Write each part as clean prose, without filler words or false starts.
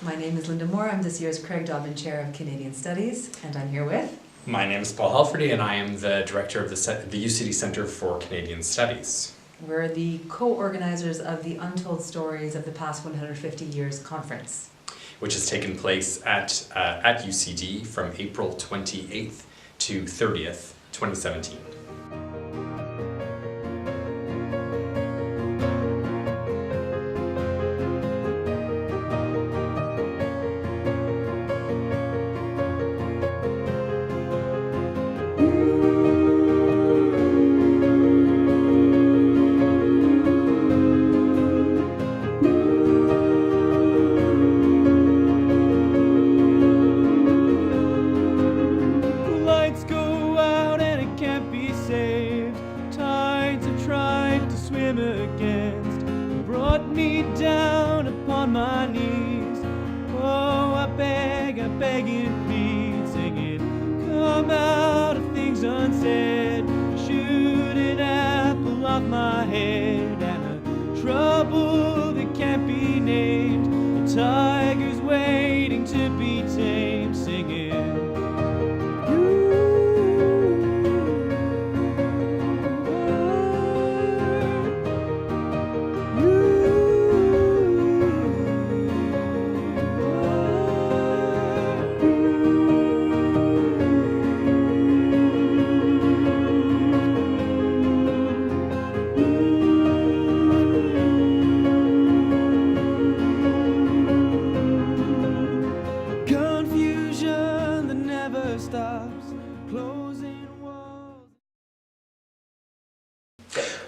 My name is Linda Morra. I'm this year's Craig Dobbin Chair of Canadian Studies, and I'm here with... My name is Paul Halferty, and I am the Director of the UCD Centre for Canadian Studies. We're the co-organisers of the Untold Stories of the Past 150 Years conference, which has taken place at UCD from April 28th to 30th, 2017.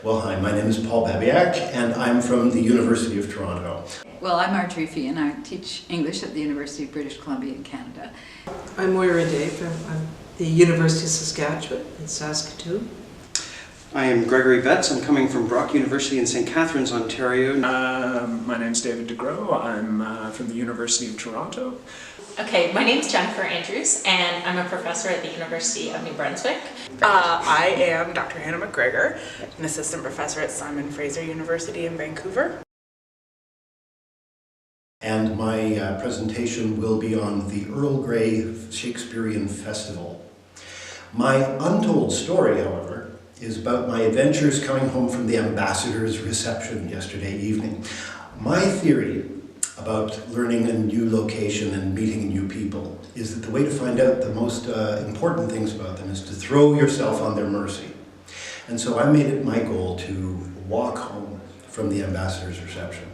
Well, hi, my name is Paul Babiak, and I'm from the University of Toronto. Well, I'm Marjorie Fee, and I teach English at the University of British Columbia in Canada. I'm Moira Dave. I'm at the University of Saskatchewan in Saskatoon. I am Gregory Betts. I'm coming from Brock University in St. Catharines, Ontario. My name's David DeGrow. I'm from the University of Toronto. Okay, my name's Jennifer Andrews, and I'm a professor at the University of New Brunswick. I am Dr. Hannah McGregor, an assistant professor at Simon Fraser University in Vancouver. And my presentation will be on the Earl Grey Shakespearean Festival. My untold story, however, is about my adventures coming home from the ambassador's reception yesterday evening. My theory about learning a new location and meeting new people is that the way to find out the most important things about them is to throw yourself on their mercy. And so I made it my goal to walk home from the ambassador's reception.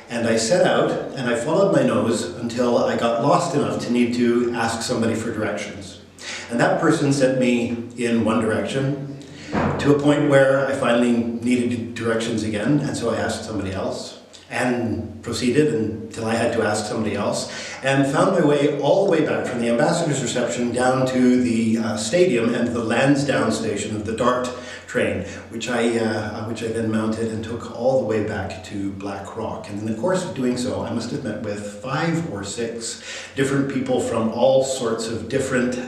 And I set out and I followed my nose until I got lost enough to need to ask somebody for directions. And that person sent me in one direction to a point where I finally needed directions again, and so I asked somebody else. And proceeded until I had to ask somebody else, and found my way all the way back from the ambassador's reception down to the stadium and the Lansdowne station of the DART train, which I then mounted and took all the way back to Black Rock. And in the course of doing so, I must have met with 5 or 6 different people from all sorts of different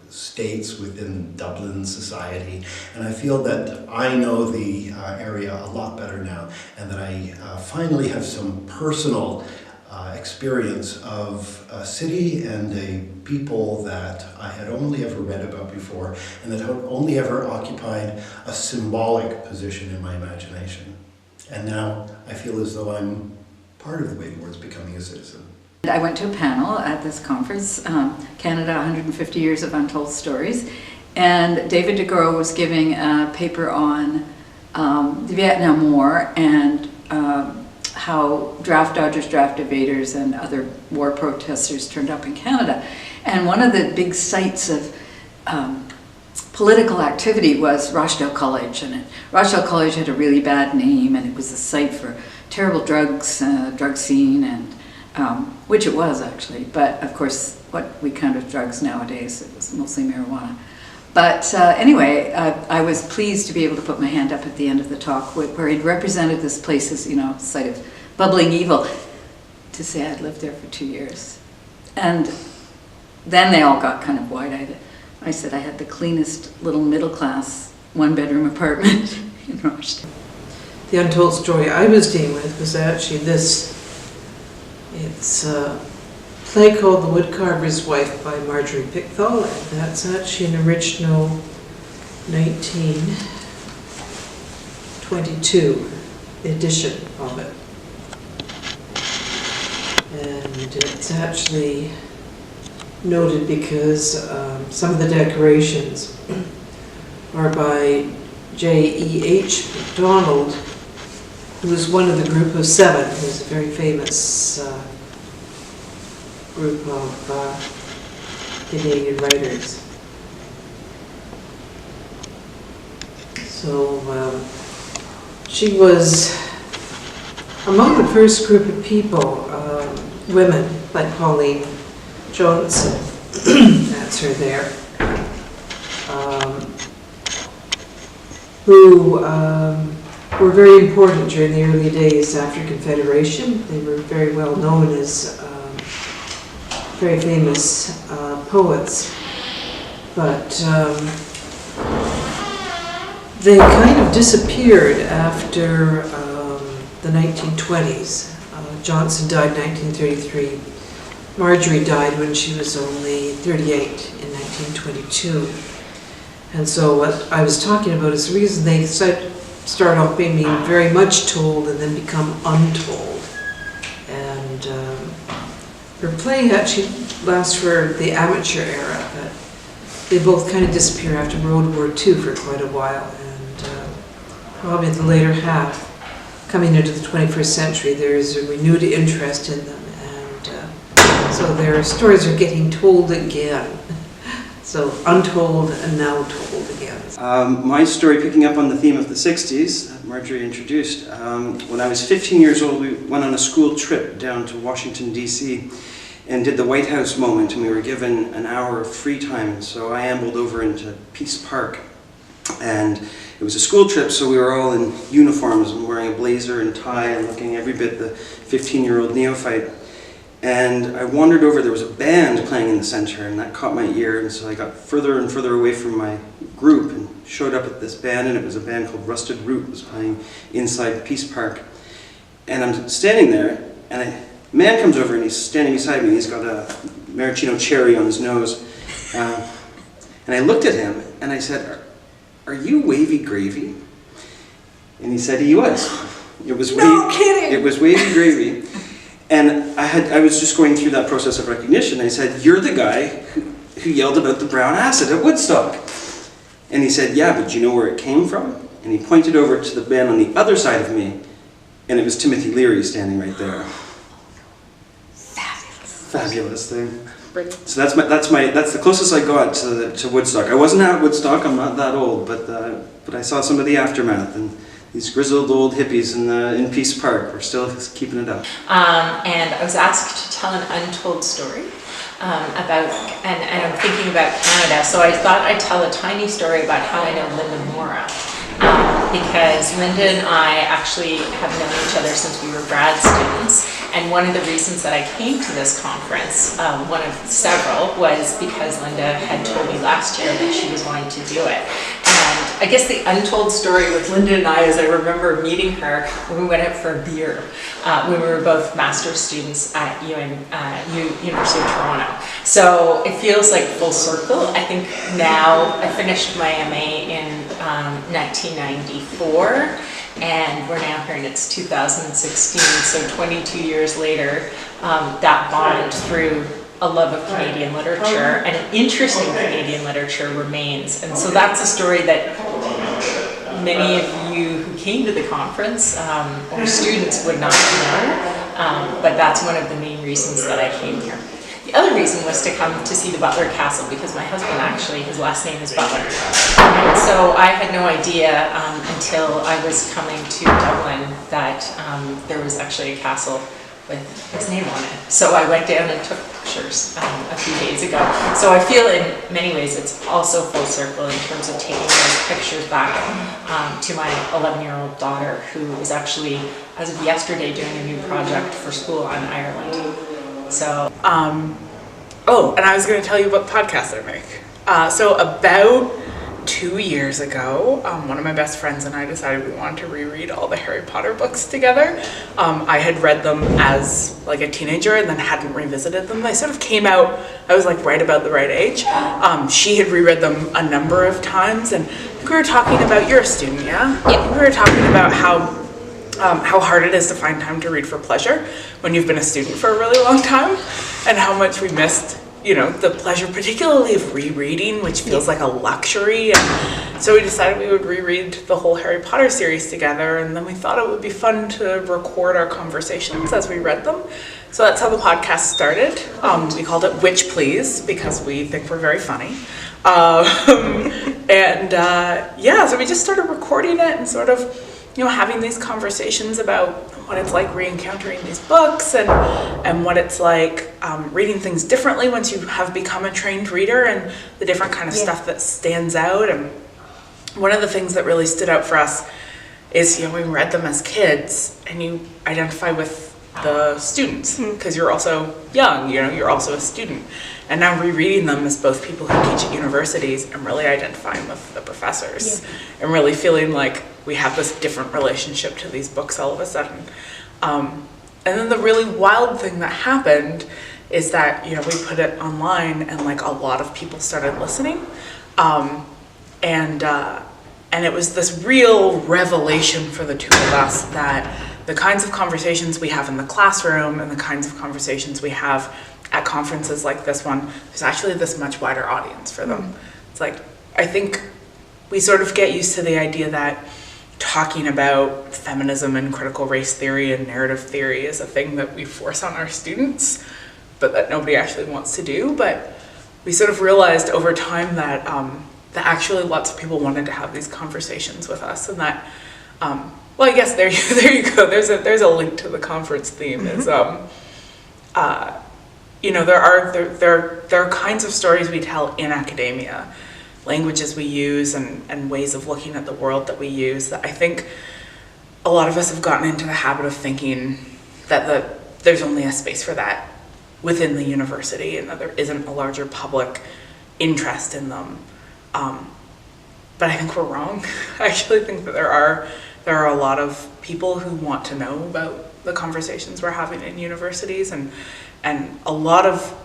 states within Dublin society, and I feel that I know the area a lot better now, and that I finally have some personal experience of a city and a people that I had only ever read about before, and that had only ever occupied a symbolic position in my imagination. And now I feel as though I'm part of the way towards becoming a citizen. I went to a panel at this conference, Canada 150 Years of Untold Stories, and David DeGrow was giving a paper on the Vietnam War and how draft dodgers, draft evaders, and other war protesters turned up in Canada. And one of the big sites of political activity was Rochdale College, and Rochdale College had a really bad name, and it was a site for terrible drugs, drug scene, and which it was actually, but of course what we count as drugs nowadays, it was mostly marijuana. But anyway, I was pleased to be able to put my hand up at the end of the talk where he'd represented this place as, site of bubbling evil, to say I'd lived there for 2 years. And then they all got kind of wide-eyed. I said I had the cleanest little middle-class one-bedroom apartment in Rochdale. the untold story I was dealing with was actually this. It's a play called The Woodcarver's Wife by Marjorie Pickthall, and that's actually an original 1922 edition of it. And it's actually noted because some of the decorations are by J.E.H. MacDonald, who was one of the group of seven, who was a very famous group of Canadian writers. So she was among the first group of people, women like Pauline Johnson, that's her there, who were very important during the early days after Confederation. They were very well known as very famous poets, but they kind of disappeared after the 1920s. Johnson died in 1933. Marjorie died when she was only 38 in 1922. And so what I was talking about is the reason they start off being very much told and then become untold. And her play actually lasts for the amateur era, but they both kind of disappear after World War II for quite a while. And probably in the later half, coming into the 21st century, there is a renewed interest in them. And so their stories are getting told again. So untold and now told again. My story, picking up on the theme of the 60s that Marjorie introduced, when I was 15 years old, we went on a school trip down to Washington, D.C. and did the White House moment, and we were given an hour of free time. So I ambled over into Peace Park, and it was a school trip, so we were all in uniforms and wearing a blazer and tie and looking every bit the 15-year-old neophyte. And I wandered over, there was a band playing in the center, and that caught my ear, and so I got further and further away from my group and showed up at this band, and it was a band called Rusted Root. It was playing inside Peace Park. And I'm standing there, and a man comes over and he's standing beside me, and he's got a maraschino cherry on his nose. And I looked at him, and I said, "Are you Wavy Gravy?" And he said he was. It was No kidding! It was Wavy Gravy. And I was just going through that process of recognition. I said, "You're the guy who yelled about the brown acid at Woodstock." And he said, "Yeah, but do you know where it came from?" And he pointed over to the band on the other side of me, and it was Timothy Leary standing right there. Fabulous thing. Brilliant. So that's the closest I got to Woodstock. I wasn't at Woodstock. I'm not that old, but I saw some of the aftermath, and these grizzled old hippies in Peace Park were still keeping it up. And I was asked to tell an untold story about, and I'm thinking about Canada, so I thought I'd tell a tiny story about how I know Linda Morra. Because Linda and I actually have known each other since we were grad students, and one of the reasons that I came to this conference, one of several, was because Linda had told me last year that she was going to do it. And I guess the untold story with Linda and I is I remember meeting her when we went out for a beer when we were both master's students at University of Toronto. So it feels like full circle. I think now I finished my MA in 1994, and we're now here and it's 2016, so 22 years later, that bond through a love of Canadian literature and an interest in Canadian literature remains. And so that's a story that many of you who came to the conference or students would not know, but that's one of the main reasons that I came here. The other reason was to come to see the Butler Castle because my husband actually, his last name is Butler. So I had no idea until I was coming to Dublin that there was actually a castle with his name on it. So I went down and took pictures a few days ago. So I feel in many ways it's also full circle in terms of taking those pictures back to my 11-year-old daughter, who is actually, as of yesterday, doing a new project for school on Ireland. So, oh, and I was going to tell you about the podcast that I make. So about 2 years ago, one of my best friends and I decided we wanted to reread all the Harry Potter books together. I had read them as like a teenager and then hadn't revisited them. They sort of came out, I was like right about the right age. She had reread them a number of times, and I think we were talking about, you're a student, yeah? Yeah. We were talking about how hard it is to find time to read for pleasure when you've been a student for a really long time, and how much we missed, you know, the pleasure, particularly of rereading, which feels like a luxury. And so we decided we would reread the whole Harry Potter series together, and then we thought it would be fun to record our conversations as we read them. So that's how the podcast started. We called it Witch Please because we think we're very funny. So we just started recording it and sort of, you know, having these conversations about what it's like re-encountering these books, and what it's like reading things differently once you have become a trained reader, and the different kind of stuff that stands out. And one of the things that really stood out for us is, you know, we read them as kids and you identify with the students because you're also young, you know, you're also a student. And now rereading them as both people who teach at universities and really identifying with the professors and really feeling like we have this different relationship to these books all of a sudden. And then the really wild thing that happened is that, you know, we put it online and like a lot of people started listening. And it was this real revelation for the two of us that the kinds of conversations we have in the classroom and the kinds of conversations we have at conferences like this one, there's actually this much wider audience for them. It's like, I think we sort of get used to the idea that talking about feminism and critical race theory and narrative theory is a thing that we force on our students, but that nobody actually wants to do. But we sort of realized over time that that actually lots of people wanted to have these conversations with us, and that well, I guess there you go. There's a link to the conference theme. Is you know, there are kinds of stories we tell in academia, languages we use, and ways of looking at the world that we use, that I think a lot of us have gotten into the habit of thinking that there's only a space for that within the university, and that there isn't a larger public interest in them. But I think we're wrong. I actually think that there are a lot of people who want to know about the conversations we're having in universities, and a lot of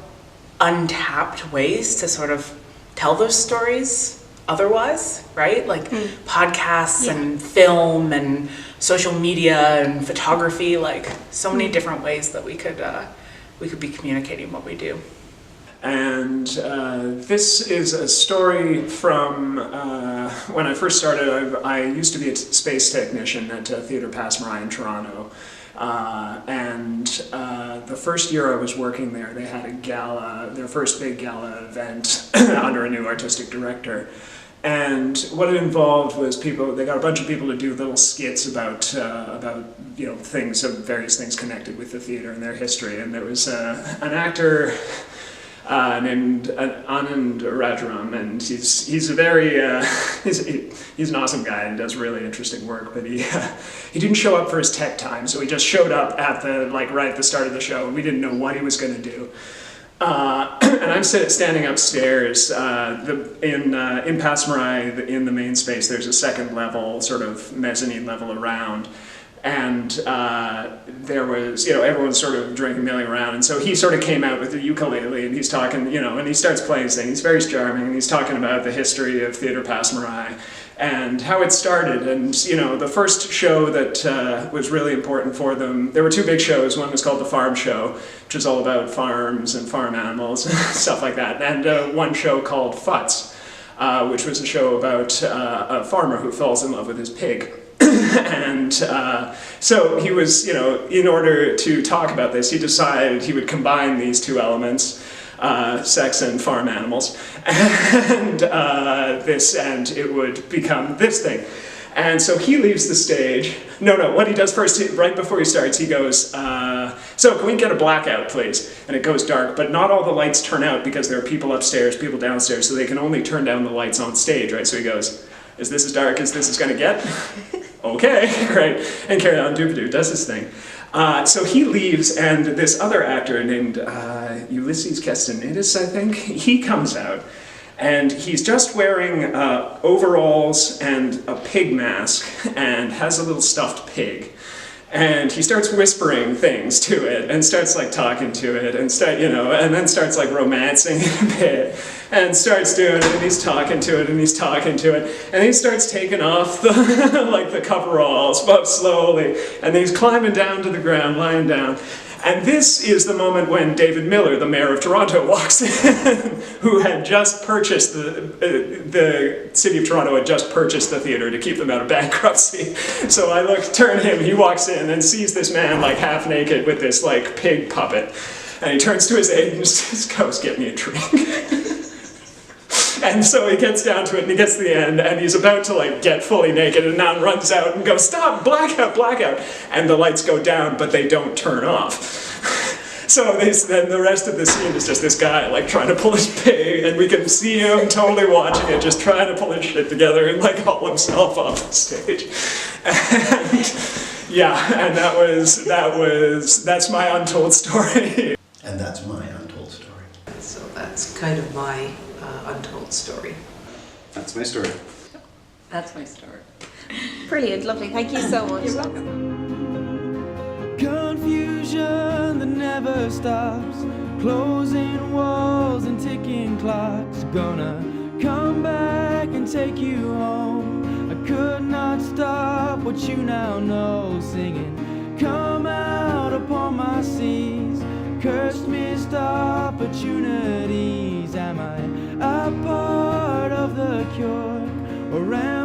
untapped ways to sort of tell those stories otherwise, right? Like podcasts and film and social media and photography, like so many different ways that we could be communicating what we do. And this is a story from when I first started. I used to be a space technician at Theatre Pass Marai in Toronto. The first year I was working there, they had a gala, their first big gala event under a new artistic director. And what it involved was they got a bunch of people to do little skits about you know, various things connected with the theatre and their history. And there was an actor named Anand Rajaram, and he's a very he's an awesome guy and does really interesting work. But he didn't show up for his tech time, so he just showed up at right at the start of the show, and we didn't know what he was going to do. And I'm standing upstairs in Pass Marai, in the main space. There's a second level, sort of mezzanine level around. And there was, you know, everyone's sort of drinking, milling around, and so he sort of came out with a ukulele, and he's talking, you know, and he starts playing this thing. He's very charming, and he's talking about the history of Theatre Pass Marai and how it started. And, you know, the first show that was really important for them, there were two big shows. One was called The Farm Show, which is all about farms and farm animals and stuff like that, and one show called Futz, which was a show about a farmer who falls in love with his pig. And so he was, you know, in order to talk about this, he decided he would combine these two elements, sex and farm animals, and it would become this thing. And so he leaves the stage. No, what he does first, right before he starts, he goes, so can we get a blackout, please? And it goes dark, but not all the lights turn out because there are people upstairs, people downstairs, so they can only turn down the lights on stage, right? So he goes, is this as dark as this is gonna get? Okay, great. And carry on, Doobadoo does his thing. So he leaves, and this other actor named Ulysses Kestinidis, I think, he comes out. And he's just wearing overalls and a pig mask and has a little stuffed pig. And he starts whispering things to it and starts like talking to it and and then starts like romancing it a bit and starts doing it, and he's talking to it and he's talking to it, and he starts taking off the the coveralls, but slowly, and he's climbing down to the ground, lying down. And this is the moment when David Miller, the mayor of Toronto, walks in, who had just purchased the city of Toronto had just purchased the theater to keep them out of bankruptcy. So I turn him, he walks in and sees this man like half naked with this like pig puppet. And he turns to his aide and just goes, "Get me a drink." And so he gets down to it and he gets to the end and he's about to like get fully naked and now runs out and goes, "Stop, blackout, blackout." And the lights go down, but they don't turn off. So then the rest of the scene is just this guy like trying to pull his pig, and we can see him totally watching it, just trying to pull his shit together and like haul himself off the stage. And yeah, and that's my untold story. And that's my untold story. So that's kind of my untold story. That's my story. That's my story. Brilliant, lovely. Thank you so much. You're welcome. Confusion that never stops, closing walls and ticking clocks. Gonna come back and take you home. I could not stop what you now know, singing, "Come out upon my seas, cursed missed opportunities." Am I a part of the cure, or am